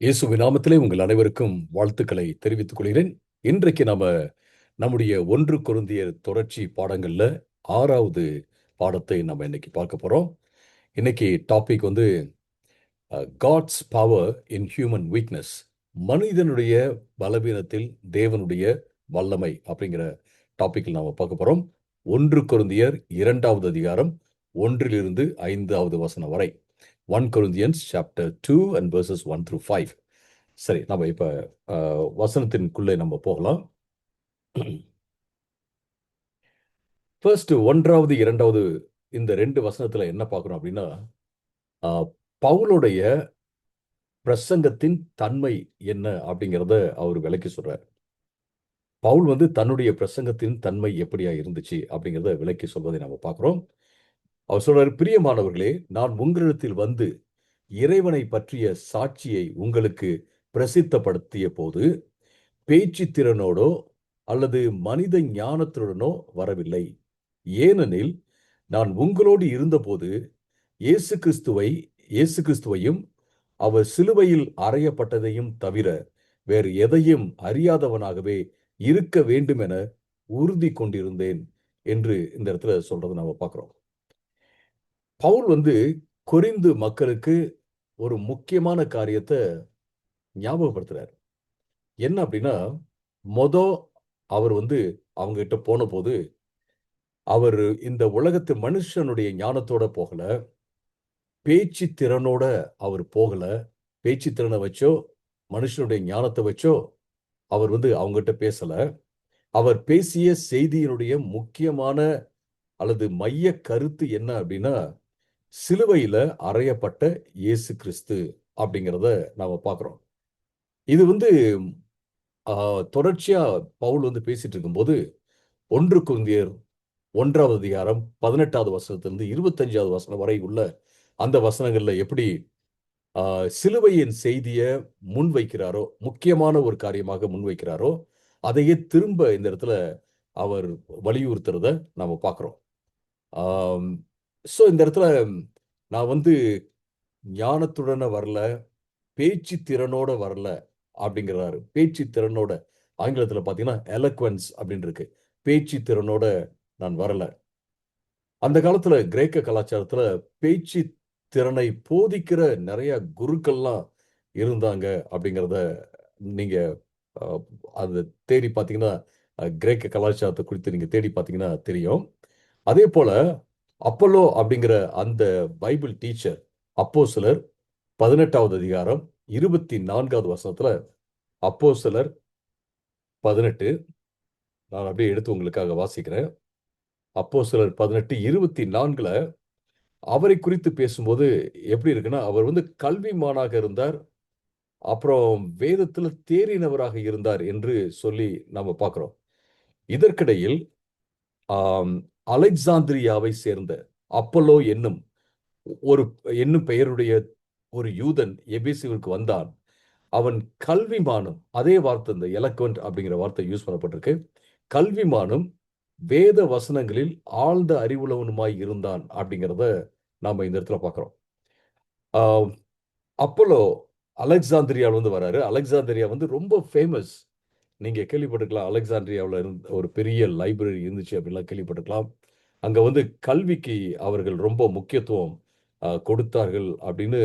இயேசுவின் நாமத்திலே உங்கள் அனைவருக்கும் வாழ்த்துக்களை தெரிவித்துக் கொள்கிறேன். இன்றைக்கு நம்முடைய 1 கொரிந்தியர் தொடர்ச்சி பாடங்கள்ல 6வது பாடத்தை நம்ம இன்னைக்கு பார்க்க போறோம். இன்னைக்கு டாபிக் வந்து God's power in human weakness. மனிதனுடைய பலவீனத்தில் தேவனுடைய வல்லமை அப்படிங்கிற டாபிக்ல நாம பார்க்க போறோம். 1 கொரிந்தியர் 2வது அதிகாரம் 1 5வது வசனம் வரை. 1 Corinthians chapter 2 and verses 1 through 5. சரி, நம்ம இப்ப வசனத்தின்குள்ளே நம்ம போகலாம். ஃபர்ஸ்ட் 1வது 2வது இந்த 2 வசனத்துல என்ன பார்க்கிறோம் அப்படின்னா, பவுலுடைய பிரசங்கத்தின் தன்மை என்ன அப்படிங்கிறத அவர் விளக்கி சொல்றார். பவுல் வந்து தன்னுடைய பிரசங்கத்தின் தன்மை எப்படியா இருந்துச்சு அப்படிங்கிறத விளக்கி சொல்வதை நம்ம பார்க்கிறோம். அவர் சொல்றாரு, பிரியமானவர்களே, நான் உங்களிடத்தில் வந்து இறைவனை பற்றிய சாட்சியை உங்களுக்கு பிரசித்தப்படுத்திய போது பேச்சு திறனோடோ அல்லது மனித ஞானத்துடனோ வரவில்லை. ஏனெனில் நான் உங்களோடு இருந்தபோது இயேசு கிறிஸ்துவையும் அவர் சிலுவையில் அறையப்பட்டதையும் தவிர வேறு எதையும் அறியாதவனாகவே இருக்க வேண்டும் என உறுதி கொண்டிருந்தேன் என்று இந்த இடத்துல சொல்றதை நாம பார்க்கிறோம். பவுல் வந்து கொரிந்து மக்களுக்கு ஒரு முக்கியமான காரியத்தை ஞாபகப்படுத்துறார். என்ன அப்படின்னா, அவர் வந்து அவங்க கிட்ட போன போது அவர் இந்த உலகத்து மனுஷனுடைய ஞானத்தோட போகல, பேச்சு திறனோட அவர் போகல. பேச்சு திறனை வச்சோ மனுஷனுடைய ஞானத்தை வச்சோ அவர் வந்து அவங்ககிட்ட பேசல. அவர் பேசிய செய்தியினுடைய முக்கியமான அல்லது மைய கருத்து என்ன அப்படின்னா, சிலுவையில அறையப்பட்ட இயேசு கிறிஸ்து அப்படிங்கிறத நாம பார்க்கிறோம். இது வந்து தொடர்ச்சியா பவுல் வந்து பேசிட்டு இருக்கும்போது 1 கொரிந்தியர் 1வது அதிகாரம் 18வது வசனத்திலிருந்து 25வது வசனம் வரை உள்ள அந்த வசனங்கள்ல எப்படி சிலுவையின் செய்திய முன்வைக்கிறாரோ, முக்கியமான ஒரு காரியமாக முன்வைக்கிறாரோ, அதையே திரும்ப இந்த இடத்துல அவர் வலியுறுத்துறத நாம பார்க்கிறோம். சோ இந்த இடத்துல நான் வந்து ஞானத்துடன வரல, பேச்சு திறனோட வரல அப்படிங்கிறாரு. பேச்சு திறனோட ஆங்கிலத்துல பார்த்தீங்கன்னா எலக்வன்ஸ் அப்படின்னு இருக்கு. பேச்சு திறனோட நான் வரல. அந்த காலத்துல கிரேக்க கலாச்சாரத்துல பேச்சு திறனை போதிக்கிற நிறைய குருக்கள்லாம் இருந்தாங்க அப்படிங்கிறத நீங்க அது தேடி பார்த்தீங்கன்னா, கிரேக்க கலாச்சாரத்தை குறித்து நீங்க தேடி பார்த்தீங்கன்னா தெரியும். அதே போல அப்பல்லோ அப்படிங்கிற அந்த பைபிள் டீச்சர் அப்போஸ்தலர் 18வது அதிகாரம் 24வது வசனத்துல அப்போஸ்தலர் 18 நான் அப்படியே எடுத்து உங்களுக்காக வாசிக்கிறேன். அப்போஸ்தலர் 18:24ல அவரை குறித்து பேசும்போது எப்படி இருக்குன்னா, அவர் வந்து கல்விமானாக இருந்தார். அப்புறம் வேதத்துல தேறினவராக இருந்தார் என்று சொல்லி நாம பார்க்கிறோம். இதற்கிடையில் ஆம், அலெக்சாந்திரியாவை சேர்ந்த அப்பல்லோ ஒரு என்னும் பெயருடைய ஒரு யூதன் எபேசுவிற்கு வந்தான். அவன் கல்விமானும், அதே வார்த்தை இந்த எலக்வென்ட் அப்படிங்கிற வார்த்தை யூஸ் பண்ணப்பட்டிருக்கு. கல்விமானும் வேத வசனங்களில் ஆழ்ந்த அறிவுள்ளவனுமாய் இருந்தான் அப்படிங்கிறத நாம இந்த இடத்துல பார்க்கிறோம். ஆஹ் அப்போலோ அலெக்சாந்திரியாவில் வந்து வராரு. அலெக்சாந்திரியா வந்து ரொம்ப ஃபேமஸ். நீங்க கேள்விப்பட்டிருக்கலாம். அலெக்சாண்ட்ரியாவில் இருந்த ஒரு பெரிய லைப்ரரி இருந்துச்சு அப்படிலாம் கேள்விப்பட்டிருக்கலாம். அங்க வந்து கல்விக்கு அவர்கள் ரொம்ப முக்கியத்துவம் கொடுத்தார்கள் அப்படின்னு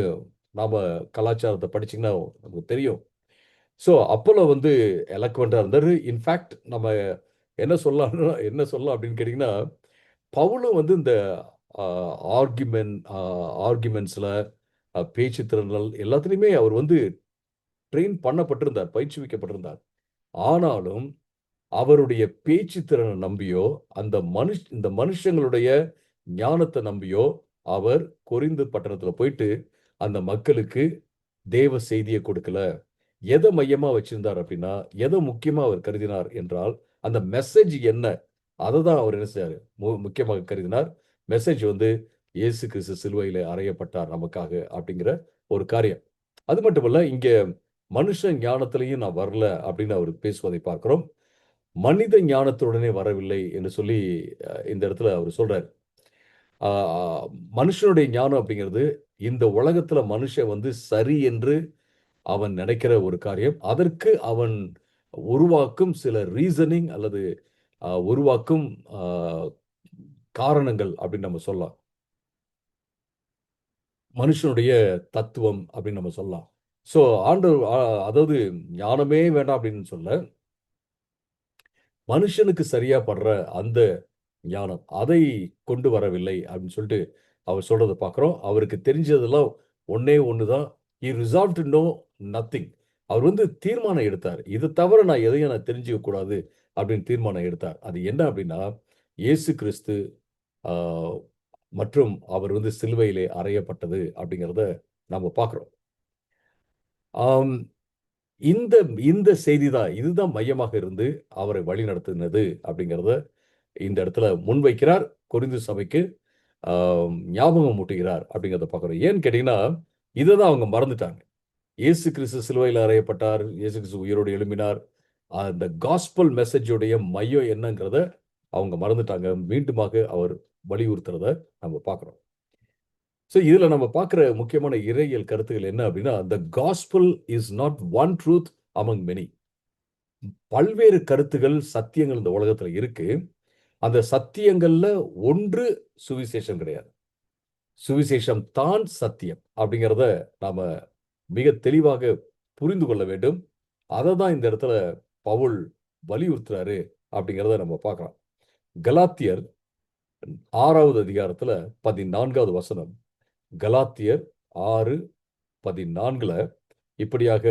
நாம கலாச்சாரத்தை படிச்சீங்கன்னா நமக்கு தெரியும். ஸோ அப்போலோ வந்து எலக்வெண்டா இருந்தாரு. இன்ஃபேக்ட் நம்ம என்ன சொல்லலாம் அப்படின்னு கேட்டீங்கன்னா, பவுலும் வந்து இந்த ஆர்குமெண்ட் ஆர்குமெண்ட்ஸ்ல பேச்சு திறன்கள் எல்லாத்துலயுமே அவர் வந்து ட்ரெயின் பண்ணப்பட்டிருந்தார், பயிற்சிவிக்கப்பட்டிருந்தார். ஆனாலும் அவருடைய பேச்சு திறனை நம்பியோ, இந்த மனுஷங்களுடைய ஞானத்தை நம்பியோ, அவர் கொரிந்து பட்டணத்துல போயிட்டு அந்த மக்களுக்கு தேவ செய்தியை கொடுக்கல. எதை மையமா வச்சிருந்தார் அப்படின்னா, எதை முக்கியமா அவர் கருதினார் என்றால், அந்த மெசேஜ் என்ன? அததான் அவர் என்ன செய்றாரு? முக்கியமாக கருதினார். மெசேஜ் வந்து இயேசு கிறிஸ்து சிலுவையிலே அறையப்பட்டார் நமக்காக அப்படிங்கிற ஒரு காரியம். அது மட்டுமல்ல, இங்க மனுஷ ஞானத்திலேயும் நான் வரல அப்படின்னு அவர் பேசுவதை பார்க்கிறோம். மனித ஞானத்துடனே வரவில்லை என்று சொல்லி இந்த இடத்துல அவர் சொல்றாரு. ஆ மனுஷனுடைய ஞானம் அப்படிங்கிறது, இந்த உலகத்துல மனுஷன் வந்து சரி என்று அவன் நினைக்கிற ஒரு காரியம். அதற்கு அவன் உருவாக்கும் சில ரீசனிங் அல்லது உருவாக்கும் அ காரணங்கள் அப்படின்னு நம்ம சொல்லலாம். மனுஷனுடைய தத்துவம் அப்படின்னு நம்ம சொல்லலாம். ஸோ ஆண்டவர் அதாவது ஞானமே வேண்டாம் அப்படின்னு சொல்ல, மனுஷனுக்கு சரியா படுற அந்த ஞானம், அதை கொண்டு வரவில்லை அப்படின்னு சொல்லிட்டு அவர் சொல்றத பார்க்கிறோம். அவருக்கு தெரிஞ்சதெல்லாம் ஒண்ணே ஒண்ணு தான். He resolved to know nothing. அவர் வந்து தீர்மானம் எடுத்தார். இத தவிர நான் எதையும் நான் தெரிஞ்சுக்க கூடாது அப்படின்னு தீர்மானம் எடுத்தார். அது என்ன அப்படின்னா, இயேசு கிறிஸ்து ஆ மற்றும் அவர் வந்து சிலுவையிலே அறையப்பட்டது அப்படிங்கிறத நாம பார்க்கிறோம். ஆம். இந்த இந்த செய்தி தான், இதுதான் மையமாக இருந்து அவரை வழிநடத்தினது அப்படிங்கிறத இந்த இடத்துல முன்வைக்கிறார். கொரிந்து சபைக்கு ஆ ஞாபகம் ஊட்டுகிறார் அப்படிங்கிறத பார்க்கிறோம். ஏன்னு கேட்டீங்கன்னா, இத தான் அவங்க மறந்துட்டாங்க. இயேசு கிறிஸ்து சிலுவையில அறையப்பட்டார். இயேசு கிறிஸ்து உயிரோடு எழும்பினார். அந்த காஸ்பல் மெசேஜ் உடைய மையம் என்னங்கிறத அவங்க மறந்துட்டாங்க. மீண்டுமாக அவர் வலியுறுத்துறத நம்ம பார்க்கிறோம். இதுல நம்ம பார்க்கிற முக்கியமான இறையியல் கருத்துக்கள் என்ன அப்படின்னா, "the gospel is not one truth among many." பல்வேறு கருத்துகள், சத்தியங்கள் இந்த உலகத்துல இருக்கு. அந்த சத்தியங்கள்ல ஒன்று சுவிசேஷம் கிடையாது. சுவிசேஷம் தான் சத்தியம் அப்படிங்கிறத நாம மிக தெளிவாக புரிந்து கொள்ள வேண்டும். அததான் இந்த இடத்துல பவுல் வலியுறுத்துறாரு அப்படிங்கிறத நம்ம பார்க்கலாம். கலாத்தியர் 6வது அதிகாரத்துல 14வது வசனம். கலாத்தியர் 6:14 இப்படியாக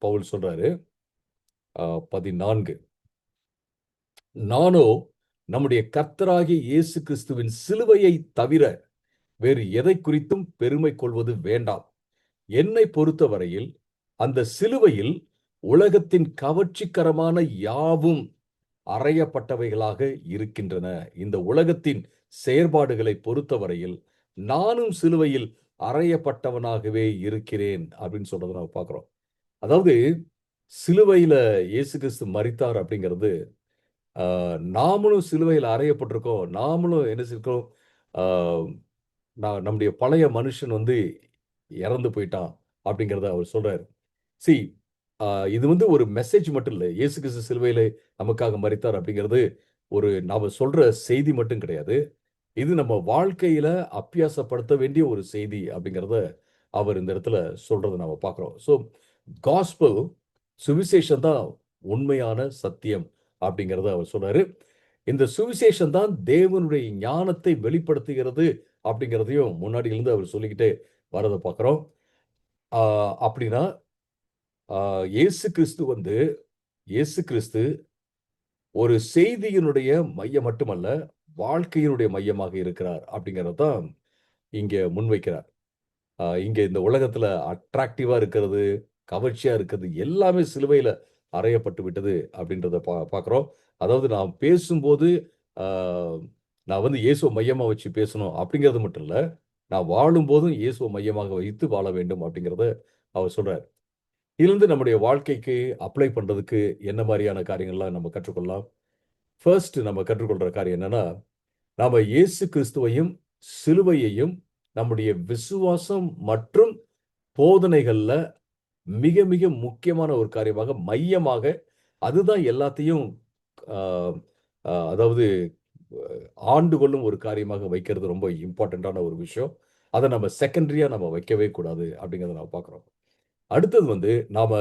பவுல் சொல்றாரு. 14 நானோ நம்முடைய கர்த்தராகிய இயேசு கிறிஸ்துவின் சிலுவையை தவிர வேறு எதை குறித்தும் பெருமை கொள்வது வேண்டாம். என்னை பொறுத்தவரையில் அந்த சிலுவையில் உலகத்தின் கவர்ச்சிகரமான யாவும் அறையப்பட்டவைகளாக இருக்கின்றன. இந்த உலகத்தின் செயற்பாடுகளை பொறுத்தவரையில் நானும் சிலுவையில் அறையப்பட்டவனாகவே இருக்கிறேன் அப்படின்னு சொல்றத நம்ம பார்க்கிறோம். அதாவது சிலுவையில இயேசு கிறிஸ்து மரித்தார் அப்படிங்கிறது, நாமளும் சிலுவையில அறையப்பட்டிருக்கோம். நாமளும் என்ன செஞ்சிருக்கோம், ஆ நம்முடைய பழைய மனுஷன் வந்து இறந்து போயிட்டான் அப்படிங்கிறத அவர் சொல்றாரு. சி அ இது வந்து ஒரு மெசேஜ் மட்டும் இல்ல. இயேசு கிறிஸ்து சிலுவையிலே நமக்காக மரித்தார் அப்படிங்கிறது நாம சொல்ற செய்தி மட்டும் கிடையாது. இது நம்ம வாழ்க்கையில அப்பியாசப்படுத்த வேண்டிய ஒரு செய்தி அப்படிங்கிறத அவர் இந்த இடத்துல சொல்றத நாம பார்க்கிறோம். காஸ்பல் சுவிசேஷம் தான் உண்மையான சத்தியம் அப்படிங்கிறத அவர் சொல்றாரு. இந்த சுவிசேஷம் தான் தேவனுடைய ஞானத்தை வெளிப்படுத்துகிறது அப்படிங்கிறதையும் முன்னாடியிலிருந்து அவர் சொல்லிக்கிட்டே வரத பார்க்கிறோம். ஆ அப்படின்னா, ஆ இயேசு கிறிஸ்து வந்து இயேசு கிறிஸ்து ஒரு செய்தியினுடைய மையம் மட்டுமல்ல, வாழ்க்கையினுடைய மையமாக இருக்கிறார் அப்படிங்கிறத தான் இங்க முன்வைக்கிறார். இங்க இந்த உலகத்துல அட்ராக்டிவா இருக்கிறது, கவர்ச்சியா இருக்கிறது எல்லாமே சிலுவையில அறையப்பட்டு விட்டது அப்படின்றத பார்க்கிறோம். அதாவது நாம் பேசும்போது, ஆ நான் வந்து இயேசுவ மையமா வச்சு பேசணும் அப்படிங்கிறது மட்டும் இல்ல. நான் வாழும்போதும் இயேசுவ மையமாக வைத்து வாழ வேண்டும் அப்படிங்கிறத அவர் சொல்றார். இதிலிருந்து நம்முடைய வாழ்க்கைக்கு அப்ளை பண்றதுக்கு என்ன மாரியான காரியங்கள்லாம் நம்ம கற்றுக்கொள்ளலாம்? ஃபர்ஸ்ட் நம்ம கற்றுக்கொள்ற காரியம் என்னன்னா, நாம இயேசு கிறிஸ்துவையும், சிலுவையையும் நம்முடைய விசுவாசம் மற்றும் போதனைகள்ல மிக, மிக முக்கியமான ஒரு காரியமாக, மையமாக அதுதான் எல்லாத்தையும் ஆ அதாவது ஆண்டு கொள்ளும் ஒரு காரியமாக வைக்கிறது ரொம்ப இம்பார்ட்டன்ட்டான ஒரு விஷயம். அத நம்ம செகண்டரியா நம்ம வைக்கவே கூடாது அப்படிங்கிறத நம்ம பார்க்கிறோம். அடுத்தது வந்து நாம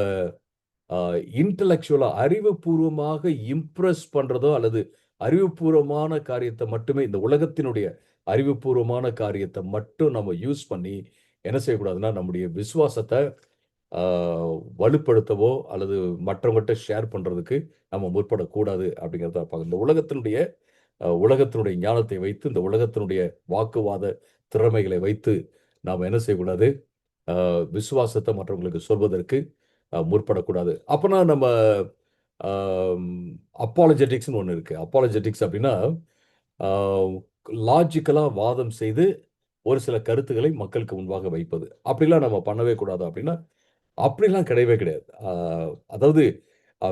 அ இன்டலெக்சுவலா அறிவுபூர்வமாக இம்ப்ரெஸ் பண்றதோ அல்லது அறிவுபூர்வமான காரியத்த மட்டுமே இந்த உலகத்தினுடைய அறிவுபூர்வமான காரியத்த மட்டும் நம்ம யூஸ் பண்ணி என்ன செய்யக்கூடாதுன்னா, நம்முடைய விசுவாசத்த ஆ வலுப்படுத்தவோ அல்லது மற்றவங்கட்ட ஷேர் பண்றதுக்கு நம்ம முற்படக்கூடாது அப்படிங்கிறத பார்க்கணும். இந்த உலகத்தினுடைய ஞானத்தை வைத்து, இந்த உலகத்தினுடைய வாக்குவாத திறமைகளை வைத்து நாம என்ன செய்யக்கூடாது, விசுவாசத்த மற்றவங்களுக்கு சொல்வதற்கு முற்படக்கூடாது. அப்பன்னா நம்ம அம் அப்பாலஜெட்டிக்ஸ்ன்னு ஒண்ணு இருக்கு. அப்பாலஜெட்டிக்ஸ் அப்டின்னா, ஆ லாஜிக்கலா வாதம் செய்து ஒரு சில கருத்துக்களை மக்களுக்கு முன்பாக வைப்பது. அப்படிலாம் நம்ம பண்ணவே கூடாது அப்படின்னா, அப்படிலாம் கிடையவே கிடையாது. அதாவது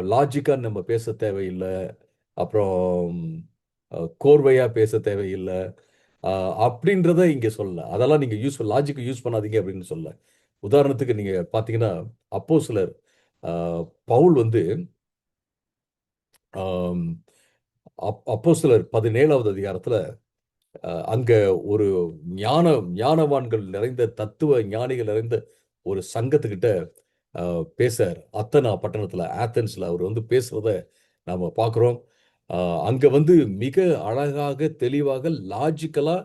லாஜிக்கா நம்ம பேச தேவையில்ல. அப்புறம் கோர்வையா பேச தேவையில்ல. அ அப்படின்றத இங்க சொல்லல. அதெல்லாம் நீங்க லாஜிக்க யூஸ் பண்ணாதீங்க அப்படின்னு சொல்லல. உதாரணத்துக்கு நீங்க பார்த்தீங்கன்னா, அப்போஸ்தலர் பவுல் வந்து ஆம், அப்போஸ்தலர் 17வது அதிகாரத்துல அங்க ஒரு ஞானவான்கள் நிறைந்த தத்துவ ஞானிகள் நிறைந்த ஒரு சங்கத்துக்கிட்ட பேசார். அத்தனா பட்டணத்துல, ஆத்தன்ஸ்ல அவர் வந்து பேசுறத நாம பார்க்கிறோம். அ அங்க வந்து மிக அழகாக, தெளிவாக, லாஜிக்கலா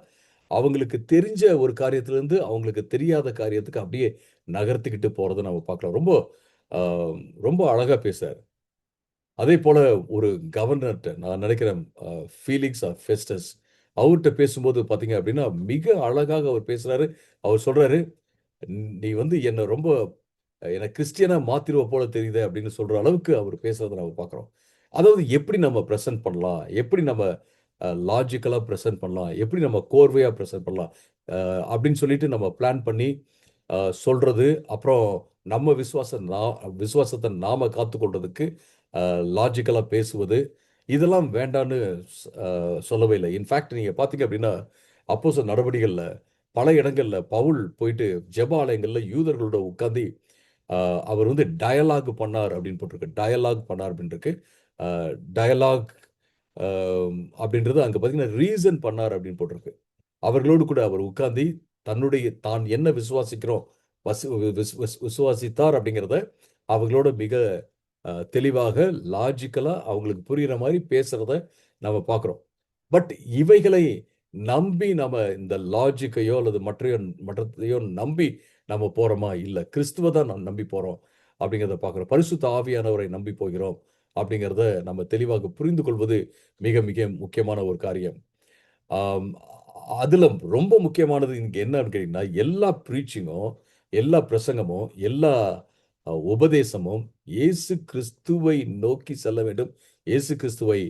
அவங்களுக்கு தெரிஞ்ச ஒரு காரியத்திலிருந்து அவங்களுக்கு தெரியாத காரியத்துக்கு அப்படியே நகர்த்திக்கிட்டு போறத நம்ம பார்க்கலாம். அ ரொம்ப அழகா பேசுறாரு. அதேபோல ஒரு கவர்னர்ட்ட நான் நினைக்கிறேன் ஃபீலிக்ஸ் ஆர் ஃபெஸ்டஸ் அவர்ட்ட பேசும்போது பார்த்தீங்க அப்படின்னா, மிக அழகாக அவர் பேசுறாரு. அவர் சொல்றாரு, "நீ வந்து என்ன ரொம்ப என்ன கிறிஸ்டியனா மாத்திருவ போல தெரியுதே" அப்படின்னு சொல்ற அளவுக்கு அவர் பேசுறத நம்ம பார்க்கிறோம். அதாவது எப்படி நம்ம பிரசன்ட் பண்ணலாம்? எப்படி நம்ம லாஜிக்கலா பிரசன்ட் பண்ணலாம்? எப்படி நம்ம கோர்வையா பிரசன்ட் பண்ணலாம்? அப்படின்னு சொல்லிட்டு நம்ம பிளான் பண்ணி அ சொல்றது. அப்புறம் நம்ம விசுவாசத்த நாம காத்துக்கொள்றதுக்கு லாஜிக்கலா பேசுவது. இதெல்லாம் வேண்டான்னு ஸ் அ சொல்லவே இல்ல. இன்ஃபாக்ட் நீங்க பார்த்தீங்க அப்படின்னா, அப்போஸ்தலர் நடவடிக்கைகள்ல பல இடங்கள்ல பவுல் போயிட்டு ஜெப ஆலயங்கள்ல யூதர்களோட உட்கார்ந்து அ அவர் வந்து டயலாக் பண்ணார் அப்படின்னு போட்டிருக்கு. டயலாக் பண்ணார் அப்படின்னு இருக்கு. அ டயலாக் அ அப்படின்றது அங்க பார்த்தீங்கன்னா, ரீசன் பண்ணார் அப்படின்னு போட்டிருக்கு. அவர்களோடு கூட அவர் உட்கார்ந்து தான் என்ன விசுவாசிக்கிறோம், வசு விஸ் விஸ் விசுவாசித்தார் அப்படிங்கிறத அவர்களோட மிக தெளிவாக, லாஜிக்கலா அவங்களுக்கு புரியிற மாரி பேசுறத நம்ம பார்க்கிறோம். பட் இவைகளை நம்பி நம்ம இந்த லாஜிக்கையோ அல்லது மற்றதையோ நம்பி நம்ம போறோமா? இல்ல. கிறிஸ்துவ தான் நாம் நம்பி போறோம் அப்படிங்கிறத பார்க்கிறோம். பரிசுத்த ஆவியானவரை நம்பி போகிறோம் அப்படிங்கிறத நம்ம தெளிவாக புரிந்து கொள்வது மிக மிக முக்கியமான ஒரு காரியம். ஆம், அதுல ரொம்ப முக்கியமானது இங்க என்னன்னு கேட்டீங்கன்னா, எல்லா பிரீச்சிங்கும், எல்லா பிரசங்கமும், எல்லா உபதேசமும் இயேசு கிறிஸ்துவை நோக்கி செல்ல வேண்டும். இயேசு கிறிஸ்துவை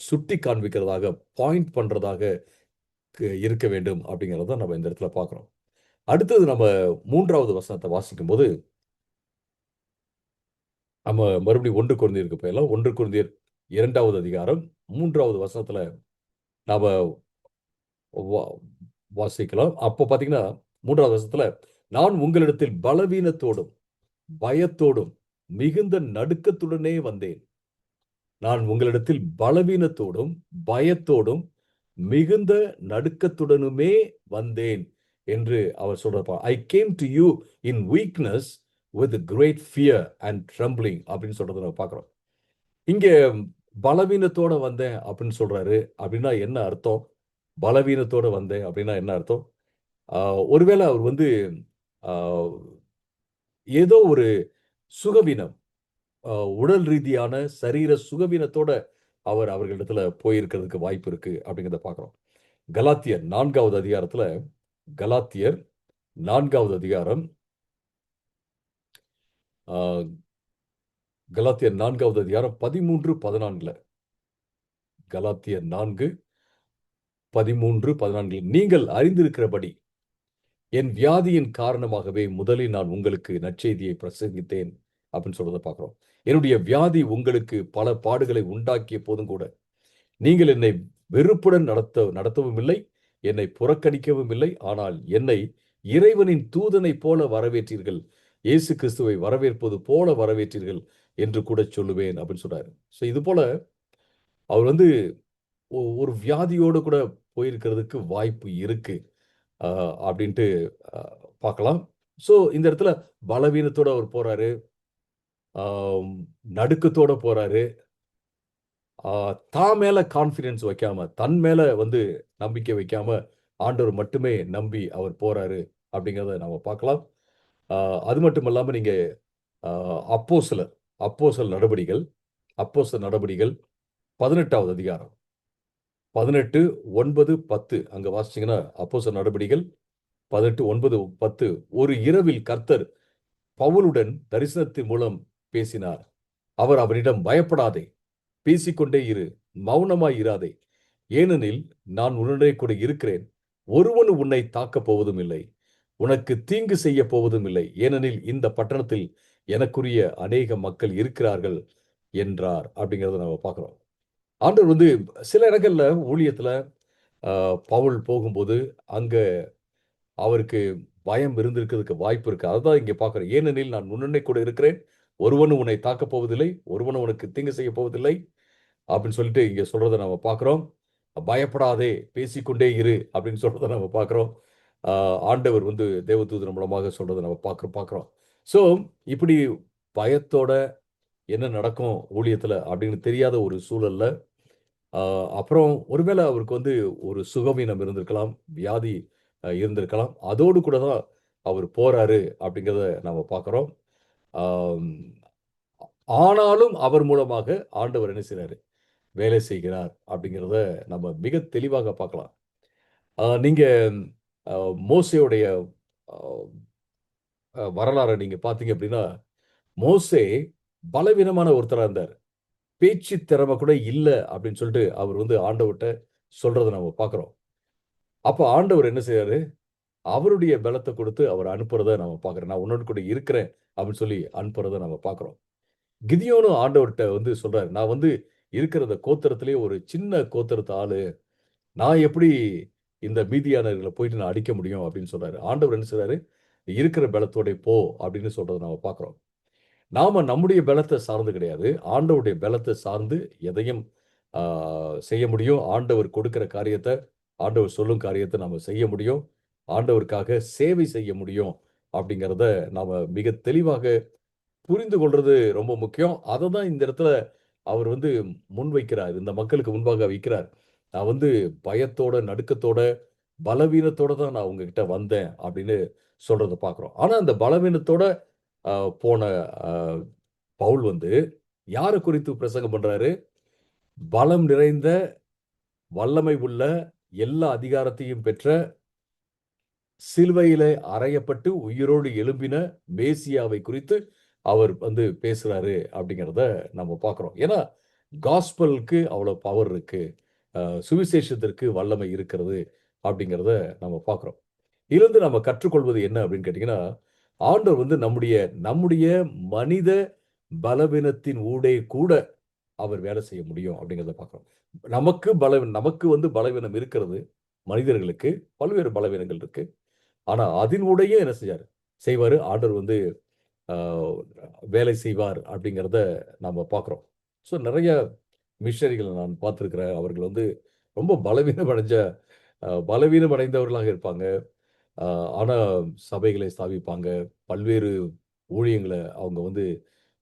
சுட்டி காண்பிக்கிறதாக, பாயிண்ட் பண்றதாக இருக்க வேண்டும் அப்படிங்கிறத நம்ம இந்த இடத்துல பார்க்கிறோம். அடுத்தது நம்ம 3வது வசனத்த வாசிக்கும்போது, நம்ம மறுபடியும் 1 கொரிந்தியருக்கு போயலாம். 1 கொரிந்தியர் 2வது அதிகாரம் 3வது வசனத்துல நாம வா வாசிக்கலாம். அப்போ பார்த்தீங்கன்னா, 3வது வசனத்துல, "நான் உங்களிடத்தில் பலவீனத்தோடும், பயத்தோடும், மிகுந்த நடுக்கத்துடனே வந்தேன்." நான் உங்களிடத்தில் பலவீனத்தோடும், பயத்தோடும், மிகுந்த நடுக்கத்துடனுமே வந்தேன் என்று அவர் சொல்றப்ப, "I came to you in weakness with great fear and trembling" அப்படின்னு சொல்றத நம்ம பார்க்கிறோம். இங்க பலவீனத்தோட வந்தேன் அப்படின்னு சொல்றாரு. அப்படின்னா என்ன அர்த்தம்? பலவீனத்தோட வந்தேன் அப்படின்னா என்ன அர்த்தம்? ஆ ஒருவேளை அவர் வந்து ஆ ஏதோ ஒரு சுகவீனம், அ உடல் ரீதியான சரீர சுகவீனத்தோட அவர்களிடத்துல போயிருக்கிறதுக்கு வாய்ப்பு இருக்கு அப்படிங்கிறத பார்க்கிறோம். கலாத்தியர் 4வது அதிகாரத்துல கலாத்தியர் 4வது அதிகாரம், ஆ கலாத்தியர் 4வது அதிகாரம் 13, 14ல கலாத்தியர் 4, 13, 14 நீங்கள் அறிந்திருக்கிறபடி என் வியாதியின் காரணமாகவே முதலில் நான் உங்களுக்கு நற்செய்தியை பிரசங்கித்தேன் அப்படின்னு சொல்றத பார்க்கிறோம். என்னுடைய வியாதி உங்களுக்கு பல பாடுகளை உண்டாக்கிய போதும் கூட நீங்கள் என்னை வெறுப்புடன் நடத்தவும் இல்லை, என்னை புறக்கணிக்கவும் இல்லை. ஆனால் என்னை இறைவனின் தூதனைப் போல வரவேற்றீர்கள். இயேசு கிறிஸ்துவை வரவேற்பது போல வரவேற்றீர்கள் என்று கூட சொல்லுவேன் அப்படின்னு சொல்றாரு. ஸோ இது போல அவர் வந்து ஒரு வியாதியோடு கூட போயிருக்கிறதுக்கு வாய்ப்பு இருக்கு. அ அப்படின்ட்டு அ பார்க்கலாம். ஸோ இந்த இடத்துல பலவீனத்தோட அவர் போறாரு. ஆம் நடுக்கத்தோட போறாரு. ஆ தான் மேல கான்ஃபிடன்ஸ் வைக்காம, தன் மேல வந்து நம்பிக்கை வைக்காம, ஆண்டவர் மட்டுமே நம்பி அவர் போறாரு அப்படிங்கிறத நாம பார்க்கலாம். ஆ அது மட்டும் இல்லாம நீங்க ஆ அப்போஸ்தலர் அப்போஸ்தலர் நடபடிகள் அப்போஸ்தலர் நடபடிகள் 18வது அதிகாரம். 18, 9, 10 அங்க வாசிச்சீங்கன்னா, அப்போஸ்தலர் நடபடிகள் 18, 9, 10 ஒரு இரவில் கர்த்தர் பவுலுடன் தரிசனத்தின் மூலம் பேசினார். அவர் அவனிடம் பயப்படாதே, பேசிக்கொண்டே இரு, மௌனமாய் இராதே. ஏனெனில் நான் உன்னுடனே கூட இருக்கிறேன். ஒருவனும் உன்னை தாக்கப் போவதும் இல்லை. உனக்கு தீங்கு செய்யப் போவதும் இல்லை. ஏனெனில் இந்த பட்டணத்தில் எனக்குரிய அநேக மக்கள் இருக்கிறார்கள் என்றார். அப்படிங்கிறத நம்ம பார்க்கிறோம். ஆண்டவர் வந்து சில இடங்கள்ல ஊழியத்துல அ பவுல் போகும்போது, அங்க அவருக்கு பயம் இருந்திருக்கிறதுக்கு வாய்ப்பு இருக்கு. அதுதான் இங்க பார்க்கிறோம். ஏனெனில் நான் உன்னுடனே கூட இருக்கிறேன். ஒருவனும் உன்னை தாக்கப் போவதில்லை. ஒருவனும் உனக்கு தீங்கு செய்யப் போவதில்லை. அப்படின்னு சொல்லிட்டு இங்க சொல்றத நம்ம பார்க்கிறோம். பயப்படாதே, பேசிக்கொண்டே இரு அப்படின்னு சொல்றத நம்ம பார்க்கிறோம். ஆ ஆண்டவர் வந்து தேவதூதன் மூலமாக சொல்றத நம்ம பார்க்கிறோம். ஸோ இப்படி பயத்தோட என்ன நடக்கும் ஊழியத்துல அப்படின்னு தெரியாத ஒரு சூழல்ல, ஆ அப்புறம் ஒருவேளை அவருக்கு வந்து ஒரு சுகவீனம் இருந்திருக்கலாம், வியாதி இருந்திருக்கலாம். அதோடு கூட தான் அவர் போறாரு அப்படிங்கிறத நம்ம பார்க்கிறோம். ஆம், ஆனாலும் அவர் மூலமாக ஆண்டவர் என்ன செய்றாரு? வேலை செய்கிறார் அப்படிங்கிறத நம்ம மிக தெளிவாக பார்க்கலாம். நீங்க அ மோசேயுடைய அ வரலாற நீங்க பார்த்தீங்க அப்படின்னா, மோசே பலவீனமான ஒருத்தரா இருந்தாரு. பேச்சு திறமை கூட இல்ல அப்படின்னு சொல்லிட்டு அவர் வந்து ஆண்டவர்ட்ட சொல்றத நம்ம பார்க்கிறோம். அப்ப ஆண்டவர் என்ன செய்றாரு? அவருடைய பலத்த குடுத்து அவர அனுப்புறத நம்ம பார்க்கிறோம். நான் உன்னோடு கூட இருக்கிறேன் அப்படின்னு சொல்லி அனுப்புறத நம்ம பார்க்கிறோம். கிதியோனும் ஆண்டவர்ட்ட வந்து சொல்றாரு, நான் வந்து இருக்கிற அந்த கோத்திரத்திலேயே ஒரு சின்ன கோத்திரத்து ஆளு. நான் எப்படி இந்த மீதியானவர்கள போயிட்டு நான் அடிக்க முடியும் அப்படின்னு சொல்றாரு. ஆண்டவர் என்ன செய்றாரு? "நீ இருக்கிற பலத்தோட போ" அப்படின்னு சொல்றத நாம பார்க்கிறோம். நாம நம்முடைய பலத்த சார்ந்து கிடையாது. ஆண்டவருடைய பலத்த சார்ந்து எதையும் ஆ செய்ய முடியும். ஆண்டவர் கொடுக்கிற காரியத்த, ஆண்டவர் சொல்லும் காரியத்த நாம செய்ய முடியும். ஆண்டவருக்காக சேவை செய்ய முடியும். அப்படிங்கிறத நாம மிக தெளிவாக புரிந்து கொள்றது ரொம்ப முக்கியம். அததான் இந்த இடத்துல அவர் வந்து முன்வைக்கிறார். இந்த மக்களுக்கு முன்பாக வைக்கிறார். நான் வந்து பயத்தோட, நடுக்கத்தோட, பலவீனத்தோட தான் நான் உங்ககிட்ட வந்தேன் அப்படின்னு சொல்றத பார்க்கிறோம். ஆனா அந்த பலவீனத்தோட அ போன அ பவுல் வந்து யார குறித்து பிரசங்கம் பண்றாரு? பலம் நிறைந்த, வல்லமை உள்ள, எல்லா அதிகாரத்தையும் பெற்ற, சிலுவையிலே அறையப்பட்டு உயிரோடு எழும்பின மேசியாவை குறித்து அவர் வந்து பேசுறாரு அப்படிங்கிறத நம்ம பார்க்கிறோம். ஏன்னா, காஸ்பலுக்கு அவ்வளோ பவர் இருக்கு. சுவிசேஷத்திற்கு வல்லமை இருக்கிறது அப்படிங்கிறத நம்ம பார்க்கிறோம். இதிலிருந்து நம்ம கற்றுக்கொள்வது என்ன அப்படின்னு கேட்டீங்கன்னா, ஆண்டவர் வந்து நம்முடைய நம்முடைய மனித பலவீனத்தின் ஊடே கூட அவர் வேலை செய்ய முடியும் அப்படிங்கிறத பார்க்கிறோம். நமக்கு வந்து பலவீனம் இருக்கிறது. மனிதர்களுக்கு பல்வேறு பலவீனங்கள் இருக்கு. ஆனா, அதனூடயே என்ன செய்வாரு. ஆண்டவர் வந்து அ வேலை செய்வார் அப்படிங்கிறத நாம பார்க்கிறோம். ஸோ நெறைய மிஷனரிகள நான் பார்த்திருக்கிறேன். அவர்கள் வந்து ரொம்ப பலவீனம் அடைந்தவர்களாக இருப்பாங்க. அ ஆனா சபைகளை ஸ்தாபிப்பாங்க. பல்வேறு ஊழியங்கள அவங்க வந்து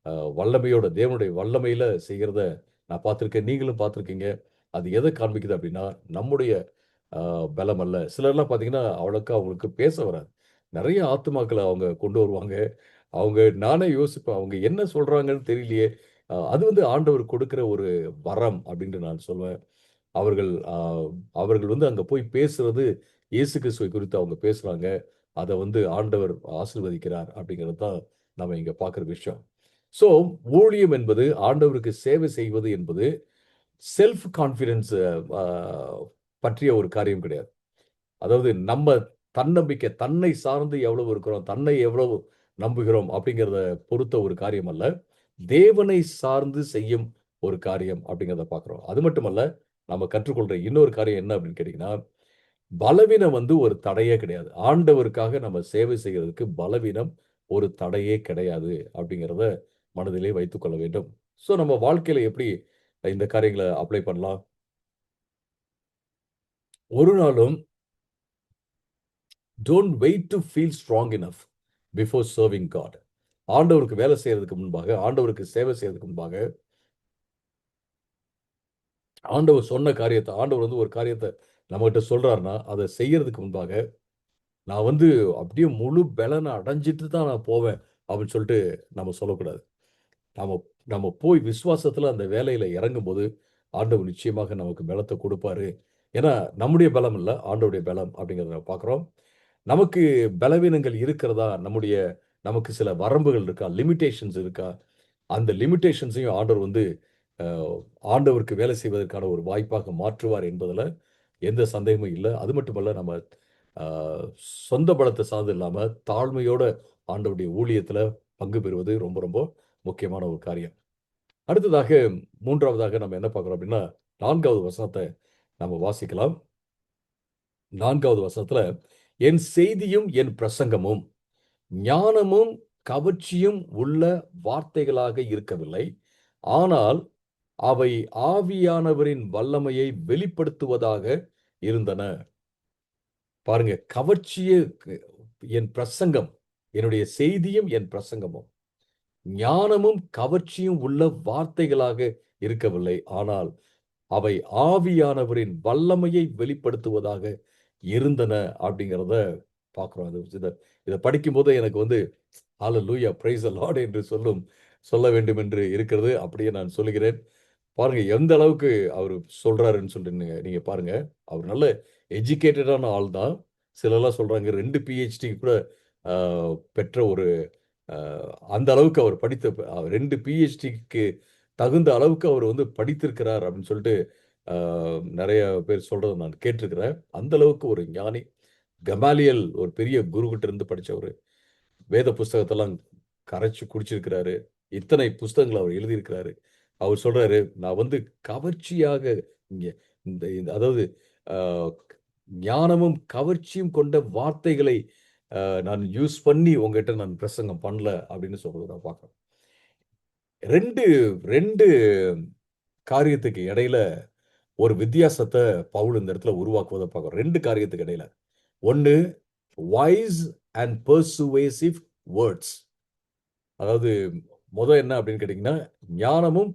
அ வல்லமையோட தேவனுடைய வல்லமையில செய்கிறத நான் பார்த்திருக்கேன். நீங்களும் பார்த்திருக்கீங்க. அது எத காண்பிக்குது அப்படின்னா, நம்முடைய அ பலம் அல்ல. சிலர்லாம் பார்த்தீங்கன்னா, அவ்வளோக்கா அவங்களுக்கு பேச வராது. நெறைய ஆத்துமாக்கள அவங்க கொண்டு வருவாங்க. நானே யோசிப்பேன். அவங்க என்ன சொல்றாங்கன்னு தெரியலையே! அது வந்து ஆண்டவர் கொடுக்கிற ஒரு வரம் அப்டின்ட்டு நான் சொல்வேன். அவர்கள் அவர்கள் வந்து அங்க போய் பேசுறது இயேசு கிறிஸ்துவை குறித்து அவங்க பேசுறாங்க. அத வந்து ஆண்டவர் ஆசீர்வதிக்கிறார் அப்டிங்கிறது தான் நம்ம இங்க பார்க்குற விஷயம். ஸோ ஊழியம் என்பது ஆண்டவருக்கு சேவை செய்வது என்பது செல்ஃப் கான்ஃபிடன்ஸ் அ பற்றிய ஒரு காரியம் கிடையாது. அதாவது நம்ம தன்னம்பிக்கை, தன்னை சார்ந்து எவ்வளவு இருக்கிறோம், தன்னை எவ்வளவு நம்புகிறோம் அப்படிங்கிறத பொறுத்த ஒரு காரியம் அல்ல. தேவனை சார்ந்து செய்யும் ஒரு காரியம் அப்படிங்கிறத பார்க்கிறோம். அது மட்டுமல்ல, நம்ம கற்றுக்கொள்ற இன்னொரு காரியம் என்ன அப்படின்னு கேட்டீங்கன்னா, பலவீனம் வந்து ஒரு தடையே கிடையாது. ஆண்டவருக்காக நம்ம சேவை செய்கிறதுக்கு பலவீனம் ஒரு தடையே கிடையாது அப்படிங்கிறத மனதிலே வைத்துக் கொள்ள வேண்டும். ஸோ நம்ம வாழ்க்கையில எப்படி இந்த காரியங்கள அப்ளை பண்ணலாம்? ஒரு நாளும் don't wait to feel strong enough before serving God. ஆண்டவருக்கு வேலை செய்யறதுக்கு முன்பாக, ஆண்டவருக்கு சேவை செய்யறதுக்கு முன்பாக, ஆண்டவர் சொன்ன காரியத்த ஆண்டவர் வந்து ஒரு காரியத்த நம்மகிட்ட சொல்றாருன்னா, அத செய்யறதுக்கு முன்பாக, நான் வந்து அப்படியே முழு பெலன அடைஞ்சிட்டு தான் நான் போவேன். அப்படின்னு சொல்லிட்டு நம்ம சொல்லக்கூடாது. நாம நம்ம போய் விசுவாசத்துல அந்த வேலையில இறங்கும்போது, ஆண்டவர் நிச்சயமாக நமக்கு பலத்த குடுப்பாரு. ஏன்னா, நம்முடைய பலம் இல்ல, ஆண்டவருடைய பலம் அப்படிங்கிறத நம்ம பார்க்கிறோம். நமக்கு பலவீனங்கள் இருக்கிறதா? நமக்கு சில வரம்புகள் இருக்கா? லிமிட்டேஷன்ஸ் இருக்கா? அந்த லிமிட்டேஷன்ஸையும் ஆண்டவர் வந்து அ ஆண்டவருக்கு வேலை செய்வதற்கான ஒரு வாய்ப்பாக மாற்றுவார் என்பதுல எந்த சந்தேகமும் இல்ல. அது மட்டுமல்ல, நம்ம அ சொந்த பலத்த சார்ந்து இல்லாம, தாழ்மையோட ஆண்டவருடைய ஊழியத்துல பங்கு பெறுவது ரொம்ப ரொம்ப முக்கியமான ஒரு காரியம். அடுத்ததாக 3வதாக நம்ம என்ன பார்க்கிறோம் அப்படின்னா, 4வது வசனத்த நம்ம வாசிக்கலாம். 4வது வசனத்துல, என் செய்தியும் என் பிரசங்கமும் ஞானமும் கவர்ச்சியும் உள்ள வார்த்தைகளாக இருக்கவில்லை, ஆனால் அவை ஆவியானவரின் வல்லமையை வெளிப்படுத்துவதாக இருந்தன. பாருங்க, கவர்ச்சியே என் பிரசங்கம், என்னுடைய செய்தியும் என் பிரசங்கமும் ஞானமும் கவர்ச்சியும் உள்ள வார்த்தைகளாக இருக்கவில்லை, ஆனால் அவை ஆவியானவரின் வல்லமையை வெளிப்படுத்துவதாக இருந்தன அப்படிங்கிறத பார்க்கிறோம். இதை படிக்கும் போது எனக்கு வந்து ஹalleluya praise the Lord என்று சொல்ல வேண்டும் என்று இருக்கிறது. அப்படியே நான் சொல்லுகிறேன். பாருங்க எந்த அளவுக்கு அவர் சொல்றாருன்னு சொல்லிட்டு நீங்க பாருங்க. அவர் நல்ல எஜுகேட்டடான ஆள் தான். சிலர்லாம் சொல்றாங்க 2 PhD கூட பெற்ற ஒரு அந்த அளவுக்கு அவர் படித்த 2 PhDக்கு தகுந்த அளவுக்கு அவர் வந்து படித்திருக்கிறார் அப்படின்னு சொல்லிட்டு நிறைய பேர் சொல்றதை நான் கேட்டிருக்கிறேன். அந்த அளவுக்கு ஒரு ஞானி. கமாலியல் ஒரு பெரிய குரு கிட்ட இருந்து படிச்சவரு. வேத புஸ்தகத்தெல்லாம் கரைச்சு குடிச்சிருக்கிறாரு. இத்தனை புஸ்தகங்கள் அவர் எழுதியிருக்கிறாரு. அவர் சொல்றாரு, நான் வந்து கவர்ச்சியாக இங்க அதாவது ஞானமும் கவர்ச்சியும் கொண்ட வார்த்தைகளை நான் யூஸ் பண்ணி உங்ககிட்ட நான் பிரசங்கம் பண்ணல அப்படின்னு சொல்றதை நான் பார்க்கிறேன். ரெண்டு காரியத்துக்கு இடையில ஒரு வித்தியாசத்தை பவுல் இந்த இடத்துல உருவாக்குவதை பார்க்கிறோம். 2 காரியத்துக்கு இடையில. ஒன்னு வைஸ் அண்ட் பெர்சுவேசிவ் வேர்ட்ஸ். அதாவது என்ன அப்படின்னு கேட்டீங்கன்னா, ஞானமும்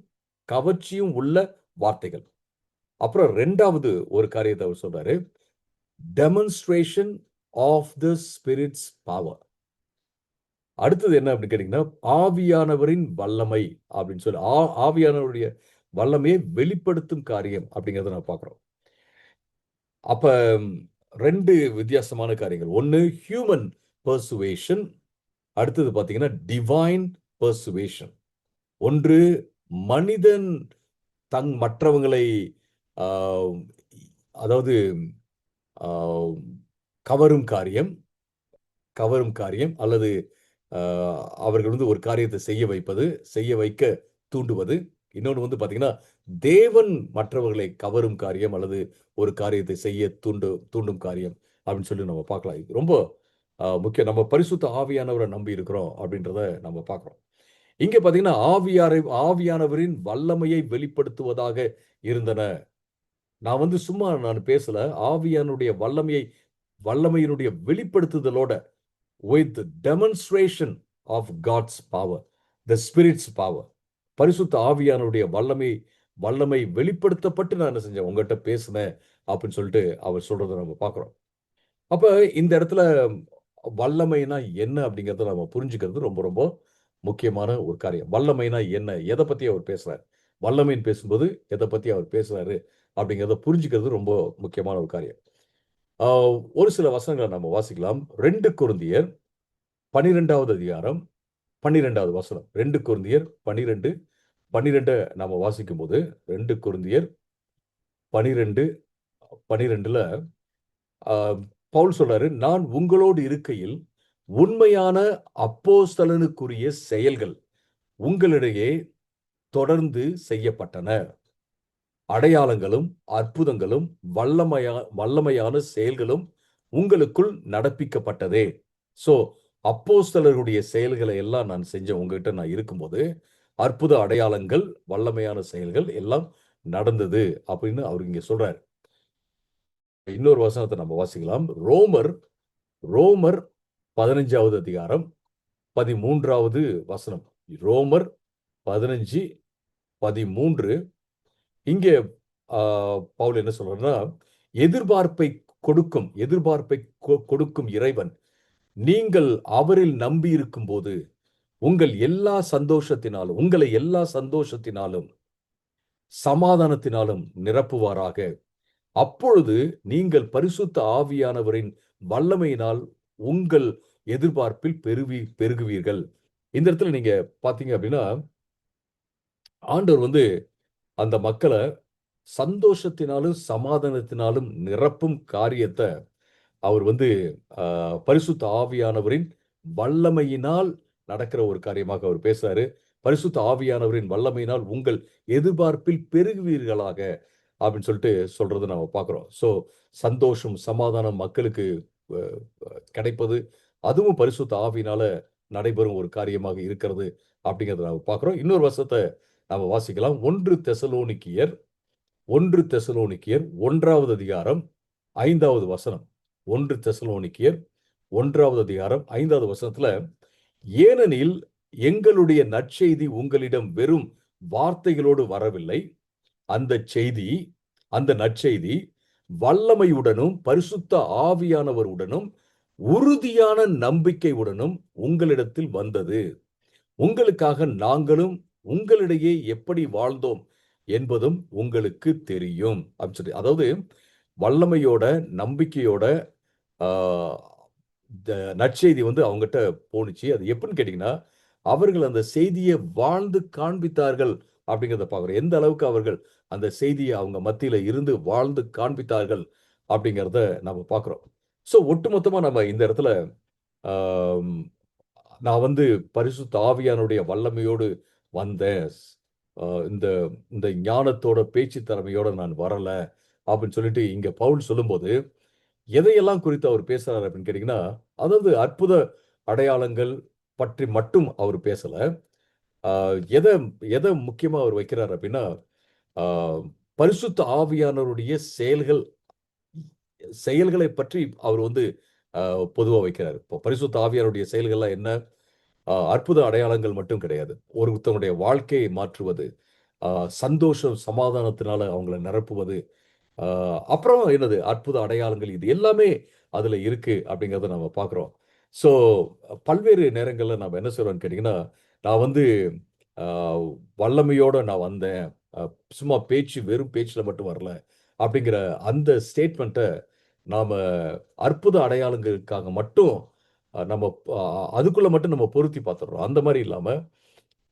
கவர்ச்சியும் உள்ள வார்த்தைகள். அப்புறம் 2வது ஒரு காரியத்தை அவர் சொல்றாரு, demonstration of the spirit's power. அடுத்தது என்ன அப்படின்னு கேட்டீங்கன்னா, ஆவியானவரின் வல்லமை அப்படின்னு சொல்லி ஆவியானவருடைய வல்லமையை வெளிப்படுத்தும் காரியம் அப்படிங்கிறத நான் பார்க்கிறோம். அப்ப 2 வித்தியாசமான காரியங்கள். ஒன்னு ஹியூமன் பெர்சுவேஷன், அடுத்தது பாத்தீங்கன்னா டிவைன் பெர்சுவேஷன். ஒன்று மனிதன் மற்றவங்களை அதாவது கவரும் காரியம் அல்லது அவர்கள் வந்து ஒரு காரியத்தை செய்ய வைக்க தூண்டுவது. இன்னொன்று வந்து பாத்தீங்கன்னா தேவன் மற்றவர்களை கவரும் காரியம் அல்லது ஒரு காரியத்தை செய்ய தூண்டும் காரியம் அப்படின்னு சொல்லி நம்ம பார்க்கலாம். இது ரொம்ப முக்கியம். நம்ம பரிசுத்த ஆவியானவரை நம்பி இருக்கிறோம் அப்படின்றத நம்ம பார்க்கிறோம். இங்க பாத்தீங்கன்னா ஆவியானவரின் வல்லமையை வெளிப்படுத்துவதாக இருந்தன. நான் வந்து சும்மா நான் பேசல. ஆவியானுடைய வல்லமையினுடைய வெளிப்படுத்துதலோட with demonstration of God's power, the Spirit's power. பரிசுத்த ஆவியானுடைய வல்லமை வெளிப்படுத்தப்பட்டு நான் என்ன செஞ்சேன், உங்ககிட்ட பேசினேன் அப்படின்னு சொல்லிட்டு அவர் சொல்றதை நம்ம பார்க்கிறோம். அப்ப இந்த இடத்துல வல்லமைனா என்ன அப்படிங்கறத நம்ம புரிஞ்சுக்கிறது ரொம்ப ரொம்ப முக்கியமான ஒரு காரியம். வல்லமைனா என்ன, எதை பத்தி அவர் பேசுறாரு, வல்லமைன்னு பேசும்போது எதை பத்தி அவர் பேசுறாரு அப்படிங்கறத புரிஞ்சுக்கிறது ரொம்ப முக்கியமான ஒரு காரியம். ஒரு சில வசனங்களை நம்ம வாசிக்கலாம். 2 கொரிந்தியர் 12வது அதிகாரம் 12வது வசனம். 2 கொரிந்தியர் 12 நாம வாசிக்கும் போது 2 கொரிந்தியர் 12:12ல பவுல் சொல்றாரு, நான் உங்களோடு இருக்கையில் உண்மையான அப்போஸ்தலனுக்குரிய செயல்கள் உங்களிடையே தொடர்ந்து செய்யப்பட்டன. அடையாளங்களும் அற்புதங்களும் வல்லமையான செயல்களும் உங்களுக்குள் நடப்பிக்கப்பட்டதே. சோ அப்போஸ்தலருடைய செயல்களை எல்லாம் நான் செஞ்சேன். உங்ககிட்ட நான் இருக்கும்போது அற்புத அடையாளங்கள் வல்லமையான செயல்கள் எல்லாம் நடந்தது அப்படின்னு அவர் இங்க சொல்றாரு. இன்னொரு வசனத்தை நம்ம வாசிக்கலாம். ரோமர் 15வது அதிகாரம் 13வது வசனம். ரோமர் 15:13. இங்கே பவுல் என்ன சொல்றாருன்னா, எதிர்பார்ப்பை கொடுக்கும் இறைவன் நீங்கள் அவரில் நம்பி இருக்கும் போது உங்களை எல்லா சந்தோஷத்தினாலும் சமாதானத்தினாலும் நிரப்புவாராக. அப்பொழுது நீங்கள் பரிசுத்த ஆவியானவரின் வல்லமையினால் உங்கள் எதிர்பார்ப்பில் பெருகுவீர்கள். இந்த இடத்துல நீங்க பாத்தீங்க அப்படின்னா, ஆண்டவர் வந்து அந்த மக்களை சந்தோஷத்தினாலும் சமாதானத்தினாலும் நிரப்பும் காரியத்தை அவர் வந்து பரிசுத்த ஆவியானவரின் வல்லமையினால் நடக்கிற ஒரு காரியமாக அவர் பேசுறாரு. பரிசுத்த ஆவியானவரின் வல்லமையினால் உங்கள் எதிர்பார்ப்பில் பெருகுவீர்களாக அப்படின்னு சொல்லிட்டு சொல்றதை நம்ம பார்க்கிறோம். சோ சந்தோஷம், சமாதானம் மக்களுக்கு கிடைப்பது, அதுவும் பரிசுத்த ஆவியினால நடைபெறும் ஒரு காரியமாக இருக்கிறது அப்படிங்கிறத நாம பார்க்கிறோம். இன்னொரு வசனத்த நாம வாசிக்கலாம். 1 தெசலோனிக்கேயர் 1வது அதிகாரம் 5வது வசனம். 1 தெசலோனிக்கேயர் 1வது அதிகாரம் 5வது வசனத்துல, ஏனெனில் எங்களுடைய நற்செய்தி உங்களிடம் வெறும் வார்த்தைகளோடு வரவில்லை. அந்த நற்செய்தி வல்லமையுடனும் பரிசுத்த ஆவியானவருடனும் உறுதியான நம்பிக்கையுடனும் உங்களிடத்தில் வந்தது. உங்களுக்காக நாங்களும் உங்களிடையே எப்படி வாழ்ந்தோம் என்பதும் உங்களுக்கு தெரியும் அப்படின்னு சொல்லி, அதாவது வல்லமையோட நம்பிக்கையோட ஆஹ், நற்செய்தி வந்து அவங்ககிட்ட போணுச்சு. அது எப்படின்னு கேட்டீங்கன்னா, அவர்கள் அந்த செய்தியை வாழ்ந்து காண்பித்தார்கள் அப்படிங்கிறத பார்க்குறோம். எந்த அளவுக்கு அவர்கள் அந்த செய்தியை அவங்க மத்தியில இருந்து வாழ்ந்து காண்பித்தார்கள் அப்படிங்கிறத நம்ம பார்க்குறோம். ஸோ ஒட்டுமொத்தமா நம்ம இந்த இடத்துல ஆம், நான் வந்து பரிசுத்த ஆவியானுடைய வல்லமையோடு வந்தேன். இந்த இந்த ஞானத்தோட பேச்சு திறமையோட நான் வரல அப்படின்னு சொல்லிட்டு இங்க பவுல் சொல்லும்போது, எதையெல்லாம் குறித்து அவர் பேசுறாரு அப்படின்னு கேட்டீங்கன்னா, அதாவது அற்புத அடையாளங்கள் பற்றி மட்டும் அவர் பேசல. ஆ எத எத முக்கியமா அவர் வைக்கிறார் அப்படின்னா, ஆ பரிசுத்த ஆவியானவருடைய செயல்களை பற்றி அவர் வந்து பொதுவா வைக்கிறாரு. இப்போ பரிசுத்த ஆவியாருடைய செயல்கள்லாம் என்ன? அற்புத அடையாளங்கள் மட்டும் கிடையாது. ஒருத்தவனுடைய வாழ்க்கையை மாற்றுவது, அ சந்தோஷம், சமாதானத்தினால அவங்கள நிரப்புவது, அ அப்புறம் என்னது? அற்புத அடையாளங்கள் இது எல்லாமே அதுல இருக்கு அப்படிங்கிறத நம்ம பார்க்குறோம். ஸோ பல்வேறு நேரங்கள்ல நாம என்ன செய்றோம்னு கேட்டீங்கன்னா, நான் வந்து அ வல்லமையோட நான் வந்தேன். அ சும்மா வெறும் பேச்சுல மட்டும் வரல. அப்படிங்கிற அந்த ஸ்டேட்மெண்ட்ட நாம அற்புத அடையாளங்களுக்காக மட்டும் நம்ம அ அதுக்குள்ள மட்டும் நம்ம பொருத்தி பார்த்துடுறோம். அந்த மாரி இல்லாம,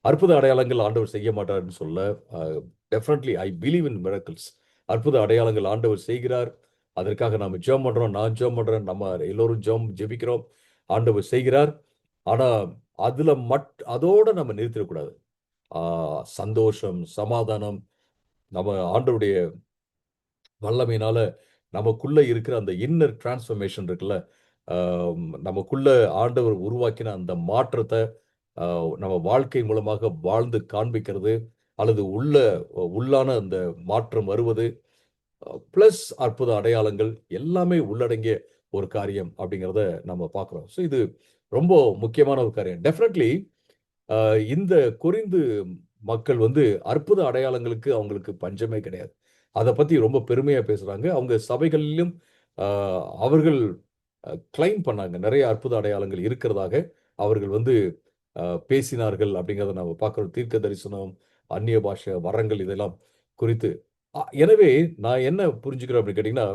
அற்புத அடையாளங்கள் ஆண்டவர் செய்ய மாட்டார்ன்னு சொல்ல. அ definitely I believe in miracles. அற்புத அடையாளங்கள் ஆண்டவர் செய்கிறார். அதற்காக நாம ஜெபம் பண்றோம். நான் ஜெபம் பண்றேன். நம்ம எல்லோரும் ஜெபிக்கிறோம். ஆண்டவர் செய்கிறார். ஆனா, அதுல அதோட நம்ம நிறுத்திறக்கூடாது. ஆ சந்தோஷம், சமாதானம், நம்ம ஆண்டவருடைய வல்லமையினால நமக்குள்ள இருக்கிற அந்த இன்னர் டிரான்ஸ்ஃபர்மேஷன் இருக்குல்ல, நமக்குள்ள ஆண்டவர் உருவாக்கின அந்த மாற்றத்த அ நம்ம வாழ்க்கை மூலமாக வாழ்ந்து காண்பிக்கிறது, அல்லது உள்ளான அந்த மாற்றம் வருவது, பிளஸ் அற்புத அடையாளங்கள் எல்லாமே உள்ளடங்கிய ஒரு காரியம் அப்படிங்கிறத நம்ம பார்க்கிறோம். ஸோ இது ரொம்ப முக்கியமான ஒரு காரியம். டெஃபினெட்லி அ இந்த கொரிந்து மக்கள் வந்து அற்புத அடையாளங்களுக்கு அவங்களுக்கு பஞ்சமே கிடையாது. அத பத்தி ரொம்ப பெருமையா பேசுறாங்க. அவங்க சபைகளிலும் அ அவர்கள் கிளைம் பண்ணாங்க. நெறைய அற்புத அடையாளங்கள் இருக்கிறதாக அவர்கள் வந்து அ பேசினார்கள் அப்படிங்கிறத நம்ம பார்க்கிறோம். தீர்க்க தரிசனம், அந்நிய பாஷை வரங்கள் இதெல்லாம் குறித்து. எனவே நான் என்ன புரிஞ்சுக்கிறேன் அப்படின்னு கேட்டீங்கன்னா,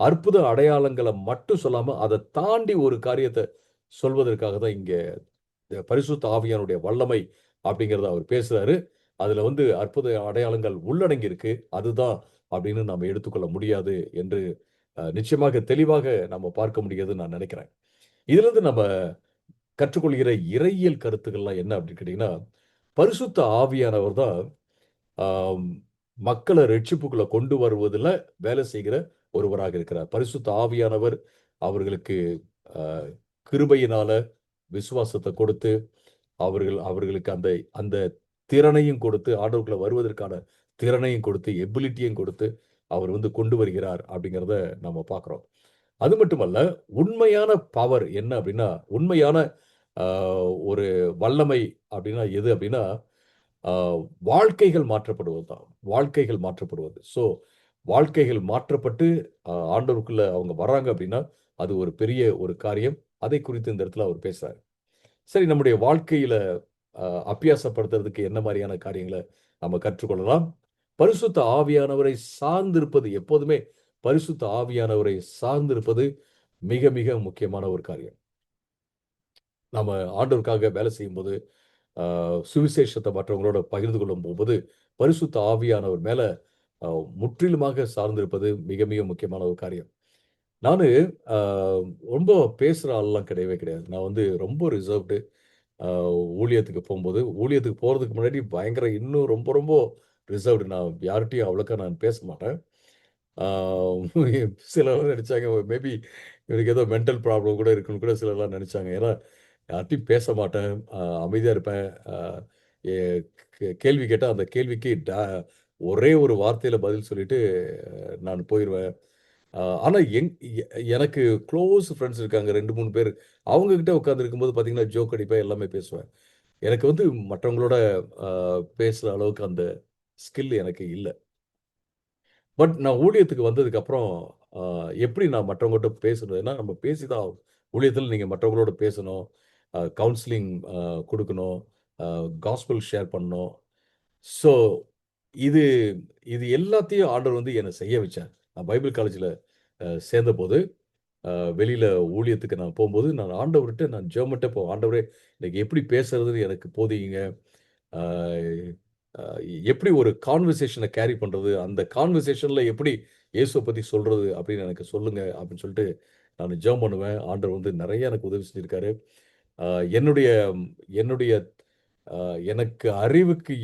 அற்புத அடையாளங்கள மட்டும் சொல்லாம, அத தாண்டி ஒரு காரியத்த சொல்வதற்காக தான் இங்க பரிசுத்த ஆவியானுடைய வல்லமை அப்படிங்கிறத அவர் பேசுறாரு. அதுல வந்து அற்புத அடையாளங்கள் உள்ளடங்கி இருக்கு. அதுதான் அப்படின்னு நாம எடுத்துக்கொள்ள முடியாது என்று நிச்சயமாக தெளிவாக நம்ம பார்க்க முடியுதுன்னு நான் நினைக்கிறேன். இதிலிருந்து நம்ம கற்றுக்கொள்கிற இறையியல் கருத்துக்கள்லாம் என்ன அப்படின்னு கேட்டீங்கன்னா, பரிசுத்த ஆவியானவர் தான் ஆம், மக்கள ரட்சிப்புக்குள்ள கொண்டு வருவதில வேலை செய்கிற ஒருவராக இருக்கிறார். பரிசுத்த ஆவியானவர் அவர்களுக்கு அ கிருபையினால விசுவாசத்த கொடுத்து, அவர்களுக்கு அந்த அந்த திறனையும் கொடுத்து, ஆண்டவருக்குள்ள வருவதற்கான திறனையும் கொடுத்து, எபிலிட்டியும் கொடுத்து, அவர் வந்து கொண்டு வருகிறார் அப்படிங்கிறத நம்ம பார்க்கிறோம். அது மட்டுமல்ல, உண்மையான பவர் என்ன அப்படின்னா, உண்மையான அ ஒரு வல்லமை அப்படின்னா எது அப்படின்னா, அ வாழ்க்கைகள் மாற்றப்படுவது தான். வாழ்க்கைகள் மாற்றப்படுவது. ஸோ, வாழ்க்கைகள் மாற்றப்பட்டு ஆண்டவருக்குள்ள அவங்க வர்றாங்க அப்படின்னா, அது ஒரு பெரிய ஒரு காரியம். அதை குறித்து இந்த இடத்துல அவர் பேசுறார். சரி, நம்முடைய வாழ்க்கையில அ அபியாசப்படுத்துறதுக்கு என்ன மாரியான காரியங்கள நம்ம கற்றுக்கொள்ளலாம்? பரிசுத்த ஆவியானவரை சார்ந்திருப்பது எப்போதுமே பரிசுத்த ஆவியானவரை சார்ந்திருப்பது மிக, மிக முக்கியமான ஒரு காரியம். நம்ம ஆண்டவருக்காக வேலை செய்யும்போது, அ சுவிசேஷத்த மற்றவங்களோட பகிர்ந்து கொள்ளும் போது, பரிசுத்த ஆவியானவர் மேல அ முற்றிலுமாக சார்ந்திருப்பது மிக, மிக முக்கியமான ஒரு காரியம். நானு அ ரொம்ப பேசுற ஆள்லாம் கிடையவே கிடையாது. நான் வந்து ரொம்ப ரிசர்வ்டு. அ ஊழியத்துக்கு போறதுக்கு முன்னாடி பயங்கர இன்னும் ரொம்ப ரொம்ப ரிசர்வ்டு. நான் யார்ட்டயும் அவ்வளோக்கா நான் பேச மாட்டேன். சிலர்லாம் நினைச்சாங்க மேபி இவனுக்கு ஏதோ மென்டல் ப்ராப்ளம் கூட இருக்குன்னு கூட சிலர்லாம் நினைச்சாங்க. ஏன்னா யார்ட்டையும் பேச மாட்டேன், அமைதியாக இருப்பேன். கேள்வி கேட்டால் அந்த கேள்விக்கு ஒரே ஒரு வார்த்தையில் பதில் சொல்லிட்டு நான் போயிடுவேன். ஆனால் எனக்கு க்ளோஸ் ஃப்ரெண்ட்ஸ் இருக்காங்க 2 3 பேர். அவங்கக்கிட்ட உட்காந்துருக்கும்போது பார்த்தீங்கன்னா ஜோக் அடிப்பேன், எல்லாமே பேசுவேன். எனக்கு வந்து மற்றவங்களோட பேசுகிற அளவுக்கு அந்த ஸ்கில் எனக்கு இல்லை. பட் நான் ஊழியத்துக்கு வந்ததுக்கப்புறம் எப்படி நான் மற்றவங்ககிட்ட பேசுறதுன்னா, நம்ம பேசி தான் ஆகணும். ஊழியத்தில நீங்க மற்றவங்களோட பேசணும். கவுன்சிலிங் குடுக்கணும். காஸ்பல் ஷேர் பண்ணணும். ஸோ இது இது எல்லாத்தையும் ஆண்டவர் வந்து என்ன செய்ய வச்சார். நான் பைபிள் காலேஜ்ல சேர்ந்தபோது, வெளியில ஊழியத்துக்கு நான் போம்போது, நான் ஆண்டவர்ட்ட நான் ஜெபம்ட்ட ஆண்டவரே எனக்கு எப்படி பேசுறதுன்னு எனக்கு போதியுங்க. ஆ அ எப்படி ஒரு கான்வர்சேஷன கேரி பண்றது? அந்த கான்வர்சேஷன்ல எப்படி இயேசுவ பத்தி சொல்றது? அப்படின்னு எனக்கு சொல்லுங்க அப்படின்னு சொல்லிட்டு நானு ஜெபம் பண்ணுவேன். ஆண்டவர் வந்து நெறைய எனக்கு உதவி செஞ்சிருக்காரு. அ என்னுடைய என்னுடைய அ எனக்கு அறிவுக்கு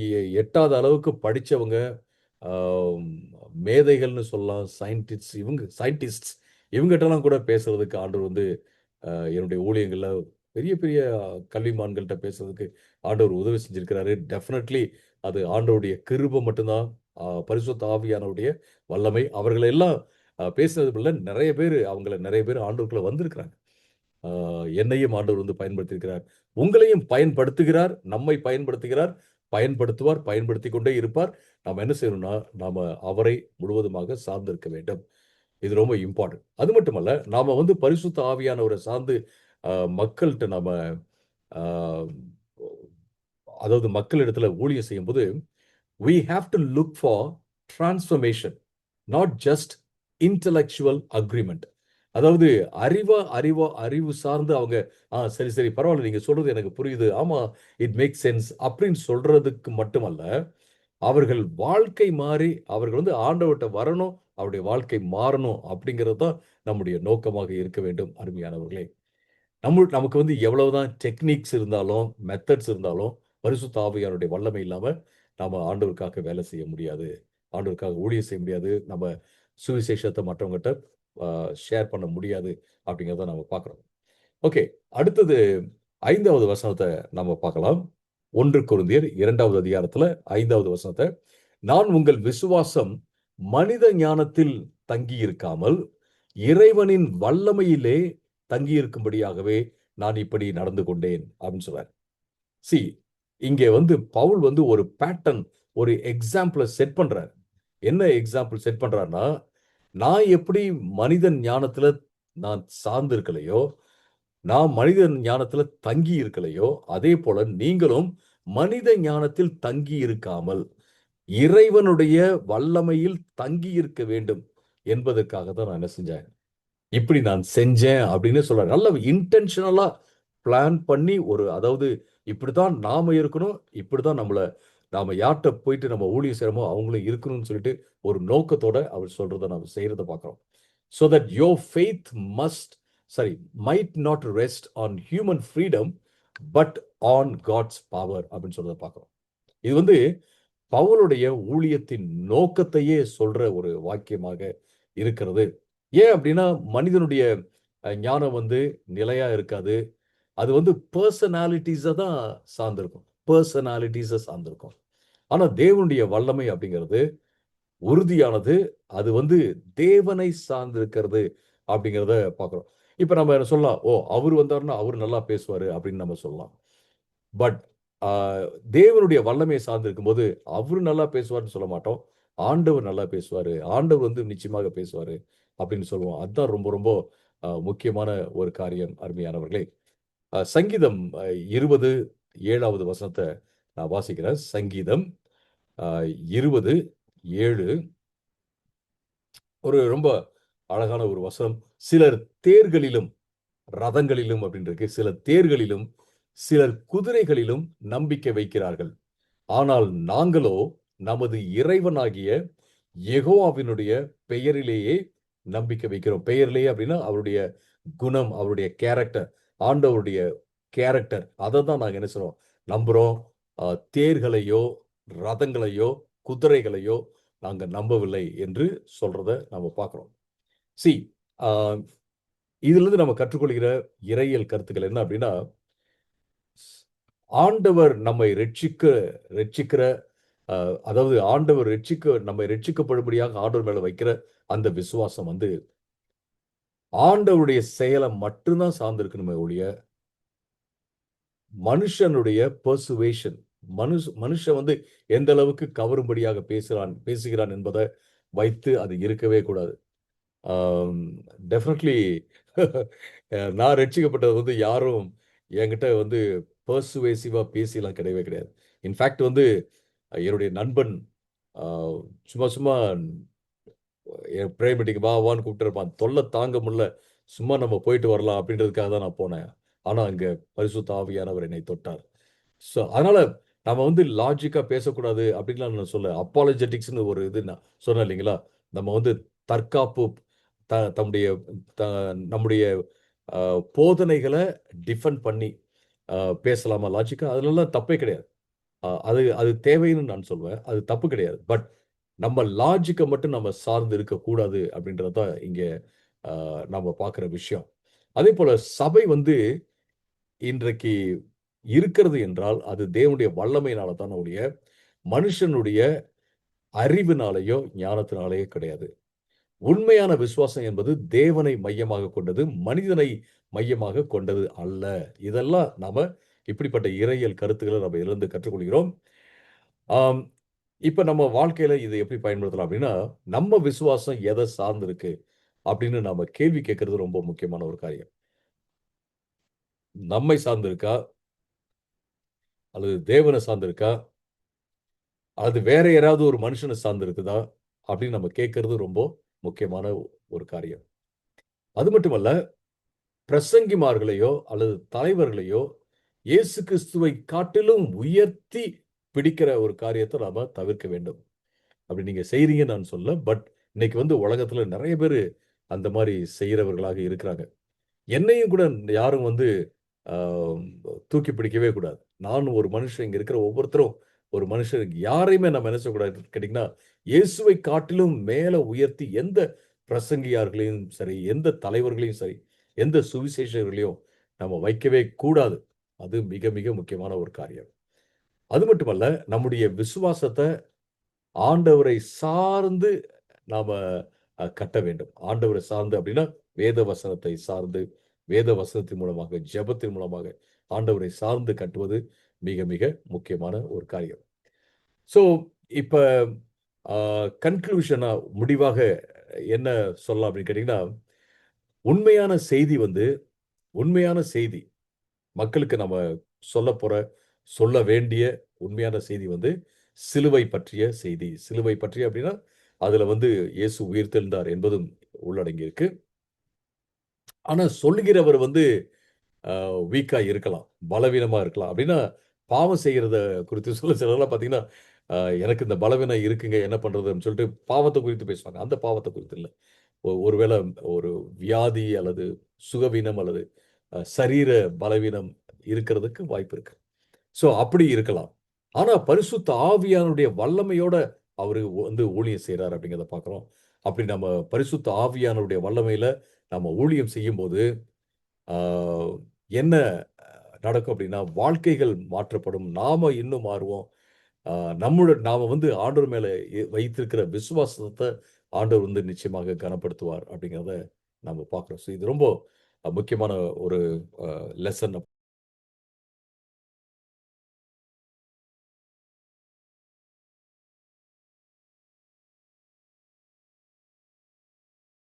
எட்டாத அளவுக்கு படிச்சவங்க, அ மேதைகள்னு சொல்லலாம். சயின்டிஸ்ட்ஸ் இவங்கட்டலாம் கூட பேசுறதுக்கு ஆண்டவர் வந்து என்னுடைய ஊழியங்கள்ல பெரிய பெரிய கல்விமான்கள்ட்ட பேசுறதுக்கு ஆண்டவர் உதவி செஞ்சிருக்கிறாரு. டெஃபினெட்லி அது ஆண்டவருடைய கிருபை மட்டும்தான். பரிசுத்த ஆவியானவருடைய வல்லமை. அவர்கள எல்லாம் பேசினது போல நெறைய பேர் ஆண்டவருக்குள்ள வந்திருக்கிறாங்க. ஆ என்னையும் ஆண்டவர் வந்து பயன்படுத்தியிருக்கிறார். உங்களையும் பயன்படுத்துகிறார். நம்மை பயன்படுத்துகிறார். பயன்படுத்துவார். பயன்படுத்திக் கொண்டே இருப்பார். நாம என்ன செய்யணும்னா, நாம அவரை முழுவதுமாக சார்ந்திருக்க வேண்டும். இது ரொம்ப இம்பார்ட்டன்ட். அது மட்டுமல்ல, நாம வந்து பரிசுத்த ஆவியானவர சார்ந்து அ மக்கள்ட்ட நாம அ அதாவது மக்களிடத்துல ஊழியம் செய்யும்போது, we have to look for transformation, not just intellectual agreement. அதாவது அறிவு சார்ந்து அவங்க, சரி, சரி பரவால்ல நீங்க சொல்றது எனக்கு புரியுது. ஆமா, இட் மேக்ஸ் சென்ஸ் அப்படின்னு சொல்றதுக்கு மட்டுமல்ல, அவர்கள் வாழ்க்கை மாறி, அவர்கள் வந்து ஆண்டவர்ட்ட வரணும், அவருடைய வாழ்க்கை மாறணும் அப்படிங்கிறது தான் நம்முடைய நோக்கமாக இருக்க வேண்டும் அருமையானவர்களே. நமக்கு வந்து எவ்வளவுதான் டெக்னிக்ஸ் இருந்தாலும், மெத்தட்ஸ் இருந்தாலும், பரிசுத்த ஆவியானுடைய வல்லமை இல்லாம, நாம ஆண்டவருக்காக வேலை செய்ய முடியாது. ஆண்டவருக்காக ஊழியம் செய்ய முடியாது. நம்ம சுவிசேஷத்த மற்றவங்கட்ட ஷேர் பண்ண முடியாது. அப்படிங்கிறத நம்ம பார்க்கிறோம். ஓகே. அடுத்தது 5வது வசனத்த நம்ம பார்க்கலாம். 1 கொரிந்தியர் 2வது அதிகாரத்துல 5வது வசனத்த, நான் உங்கள் விசுவாசம் மனித ஞானத்தில் தங்கியிருக்காமல், இறைவனின் வல்லமையிலே தங்கியிருக்கும்படியாகவே நான் இப்படி நடந்து கொண்டேன் அப்படின்னு சொல்றார். சி இங்கே வந்து பவுல் வந்து ஒரு பேட்டர்ன், ஒரு எக்ஸாம்பிள செட் பண்றார். என்ன எக்ஸாம்பிள் செட் பண்றார்ன்னா, நான் எப்படி மனிதன் ஞானத்துல நான் சார்ந்து இருக்கலையோ, நான் மனிதன் ஞானத்துல தங்கி இருக்கலையோ, அதே போல நீங்களும் மனித ஞானத்தில் தங்கி இருக்காமல், இறைவனுடைய வல்லமையில் தங்கி இருக்க வேண்டும் என்பதற்காக தான் நான் என்ன செஞ்சேன், இப்படி நான் செஞ்சேன் அப்படின்னு சொல்றாரு. நல்ல இன்டென்ஷனலா பிளான் பண்ணி அதாவது இப்படித்தான் நாம இருக்கணும். இப்படித்தான் நாம யார்ட்ட போயிட்டு நம்ம ஊழியம் செய்றோமோ அவங்களும் இருக்கணும்னு சொல்லிட்டு ஒரு நோக்கத்தோட அவர் சொல்றத நாம செய்றத பார்க்கிறோம். So that your faith might not rest on human freedom, but on God's power அப்படின்னு சொல்றத பார்க்கிறோம். இது வந்து பவுலுடைய ஊழியத்தின் நோக்கத்தையே சொல்ற ஒரு வாக்கியமாக இருக்கிறது. ஏன் அப்படின்னா, மனிதனுடைய ஞானம் வந்து நிலையா இருக்காது. அது வந்து பெர்சனாலிட்டீஸ தான் சார்ந்திருக்கும். ஆனா தேவனுடைய வல்லமை அப்படிங்கிறது உறுதியானது. அது வந்து தேவனை சார்ந்திருக்கிறது அப்படிங்கிறத பார்க்கிறோம். இப்ப நம்ம என்ன சொல்லலாம், "ஓ! அவரு வந்தாருன்னா, அவரு நல்லா பேசுவாரு" அப்படின்னு நம்ம சொல்லலாம். பட் ஆ தேவனுடைய வல்லமையை சார்ந்திருக்கும்போது, அவரு நல்லா பேசுவார்ன்னு சொல்ல மாட்டோம். ஆண்டவர் நல்லா பேசுவாரு. ஆண்டவர் வந்து நிச்சயமாக பேசுவாரு அப்படின்னு சொல்லுவோம். அதுதான் ரொம்ப ரொம்ப முக்கியமான ஒரு காரியம் அருமையானவர்களே. சங்கீதம் 20 7வது வசனத்த நான் வாசிக்கிறேன். சங்கீதம் 20 7 ரொம்ப அழகான ஒரு வசனம். சிலர் தேர்களிலும், ரதங்களிலும் அப்படின்னு இருக்கு. சிலர் தேர்களிலும், சிலர் குதிரைகளிலும் நம்பிக்கை வைக்கிறார்கள். ஆனால் நாங்களோ நமது இறைவனாகிய யெகோவாவினுடைய பெயரிலேயே நம்பிக்கை வைக்கிறோம். பெயரிலேயே அப்படின்னா, அவருடைய குணம், அவருடைய கேரக்டர், ஆண்டவருடைய கேரக்டர். அததான் நாங்க என்ன சொல்றோம், நம்புறோம். அ தேர்களையோ, ரதங்களையோ, குதிரைகளையோ, நாங்க நம்பவில்லை என்று சொல்றத நம்ம பார்க்கிறோம். சி ஆ இதிலிருந்து நம்ம கற்றுக்கொள்கிற இறையியல் கருத்துக்கள் என்ன அப்படின்னா, ஆண்டவர் நம்மை ரட்சிக்கிற அதாவது ஆண்டவர் நம்மை ரட்சிக்கப்படும்படியாக ஆண்டவர் மேல வைக்கிற அந்த விசுவாசம் வந்து, ஆண்டவருடைய செயல மட்டும் தான் சார்ந்து இருக்கணுமே ஒழிய, மனுஷனுடைய பெர்சுவேஷன் மனுஷன் வந்து எந்த அளவுக்கு கவரும்படியாக பேசுகிறான் என்பத வைத்து அது இருக்கவே கூடாது. ஆம் டெஃபினெட்லி நான் ரட்சிக்கப்பட்டது வந்து யாரும் என்கிட்ட வந்து பெர்சுவேசிவா பேசிலாம் கிடையவே கிடையாது. இன்ஃபாக்ட் வந்து என்னுடைய நண்பன் ஆ சும்மா சும்மா என் பிரேயர் மீட்டிங் வா வான்னு கூப்பிட்டுருப்பான். தொல்ல தாங்க முடியல. சும்மா நம்ம போயிட்டு வரலாம் அப்படின்றதுக்காக தான் நான் போனேன். ஆனா அங்க பரிசுத்த ஆவியானவர் என்னை தொட்டார். அதனால நம்ம வந்து லாஜிக்கா பேசக்கூடாது அப்படின்லாம் நான் சொல்லல. அப்பாலஜெட்டிக்ஸ்ன்னு ஒரு இது நான் சொன்னேன் இல்லைங்களா? நம்ம வந்து தற்காப்பு தம்முடைய த நம்முடைய அ போதனைகள டிஃபெண்ட் பண்ணி அ பேசலாமா லாஜிக்கா? அதுலலாம் தப்பே கிடையாது. அது அது தேவைன்னு நான் சொல்வேன். அது தப்பு கிடையாது. பட் நம்ம லாஜிக்க மட்டும் நம்ம சார்ந்து இருக்கக்கூடாது அப்படின்றது தான் இங்க அ நம்ம பார்க்குற விஷயம். அதேபோல சபை வந்து இன்றைக்கு இருக்கிறது என்றால், அது தேவனுடைய வல்லமையினால தான ஒழிய, மனுஷனுடைய அறிவினாலேயோ, ஞானத்தினாலேயோ கிடையாது. உண்மையான விசுவாசம் என்பது தேவனை மையமாகக் கொண்டது, மனிதனை மையமாகக் கொண்டது அல்ல. இதெல்லாம் நாம இப்படிப்பட்ட இறையியல் கருத்துக்கள நம்ம இதிலிருந்து கற்றுக்கொள்கிறோம். ஆம். இப்ப நம்ம வாழ்க்கையில இத எப்படி பயன்படுத்தலாம் அப்படின்னா, நம்ம விசுவாசம் எத சார்ந்து இருக்கு அப்படின்னு நாம கேள்வி கேட்கிறது ரொம்ப முக்கியமான ஒரு காரியம். நம்மை சார்ந்து இருக்கா? அல்லது தேவன சார்ந்து இருக்கா? அது வேற யாராவது ஒரு மனுஷன சார்ந்து இருக்குதா? அப்படின்னு நம்ம கேட்கிறது ரொம்ப முக்கியமான ஒரு காரியம். அது மட்டுமல்ல, பிரசங்கிமார்களையோ அல்லது தலைவர்களையோ இயேசு கிறிஸ்துவை காட்டிலும் உயர்த்தி பிடிக்கிற ஒரு காரியத்த நாம தவிர்க்க வேண்டும். அப்படி நீங்க செய்றீங்கன்னு நான் சொல்லல. பட் இன்னைக்கு வந்து உலகத்துல நெறைய பேரு அந்த மாரி செய்றவர்களாக இருக்கிறாங்க. என்னையும் கூட யாரும் வந்து ஆ தூக்கி பிடிக்கவே கூடாது. நானும் ஒரு மனுஷன் இங்க இருக்கிற ஒவ்வொருத்தரும் ஒரு மனுஷன் யாரையுமே நம்ம என்ன சொல்லக்கூடாதுன்னு கேட்டீங்கன்னா, இயேசுவை காட்டிலும் மேல உயர்த்தி எந்த பிரசங்கியார்களையும் சரி, எந்த தலைவர்களையும் சரி, எந்த சுவிசேஷகர்களையும் நம்ம வைக்கவே கூடாது. அது மிக, மிக முக்கியமான ஒரு காரியம். அது மட்டுமல்ல, நம்முடைய விசுவாசத்த ஆண்டவரை சார்ந்து நாம கட்ட வேண்டும். ஆண்டவரை சார்ந்து அப்படின்னா, வேத வசனத்தை சார்ந்து, வேத வசனத்தின் மூலமாக, ஜெபத்தின் மூலமாக ஆண்டவரை சார்ந்து கட்டுவது மிக, மிக முக்கியமான ஒரு காரியம். ஸோ, இப்ப அ கன்க்ளூஷனா முடிவாக என்ன சொல்லலாம் அப்படின்னு கேட்டீங்கன்னா, உண்மையான செய்தி வந்து உண்மையான செய்தி மக்களுக்கு நம்ம சொல்லப்போற, சொல்ல வேண்டிய உண்மையான செய்தி வந்து சிலுவை பற்றிய செய்தி. சிலுவை பற்றி அப்படின்னா, அதுல வந்து இயேசு உயிர்த்தெழுந்தார் என்பதும் உள்ளடங்கியிருக்கு. ஆனா சொல்லுகிறவர் வந்து வீக்கா இருக்கலாம். பலவீனமா இருக்கலாம். அப்படின்னா, பாவம் செய்கிறத குறித்து சொல்ல சிலர்லாம் பார்த்தீங்கன்னா, அ எனக்கு இந்த பலவீனம் இருக்குங்க. என்ன பண்றதுன்னு சொல்லிட்டு பாவத்த குறித்து பேசுவாங்க. அந்த பாவத்த குறித்து இல்ல. ஒருவேள ஒரு வியாதி அல்லது சுகவீனம் அல்லது சரீர பலவீனம் இருக்கிறதுக்கு வாய்ப்பு இருக்கு. அப்படி இருக்கலாம். ஆனா பரிசுத்த ஆவியானுடைய வல்லமையோட அவரு வந்து ஊழியம் செய்றாரு அப்படிங்கிறத பார்க்கிறோம். அப்படி நம்ம பரிசுத்த ஆவியானவருடைய வல்லமையில நம்ம ஊழியம் செய்யும்போது, ஆ என்ன நடக்கும் அப்படின்னா, வாழ்க்கைகள் மாற்றப்படும். நாம இன்னும் மாறுவோம். ஆ நாம வந்து ஆண்டவர் மேல வைத்திருக்கிற விசுவாசத்த ஆண்டவர் வந்து நிச்சயமாக கனப்படுத்துவார் அப்படிங்கிறத நம்ம பார்க்கிறோம். இது ரொம்ப முக்கியமான ஒரு லெசன்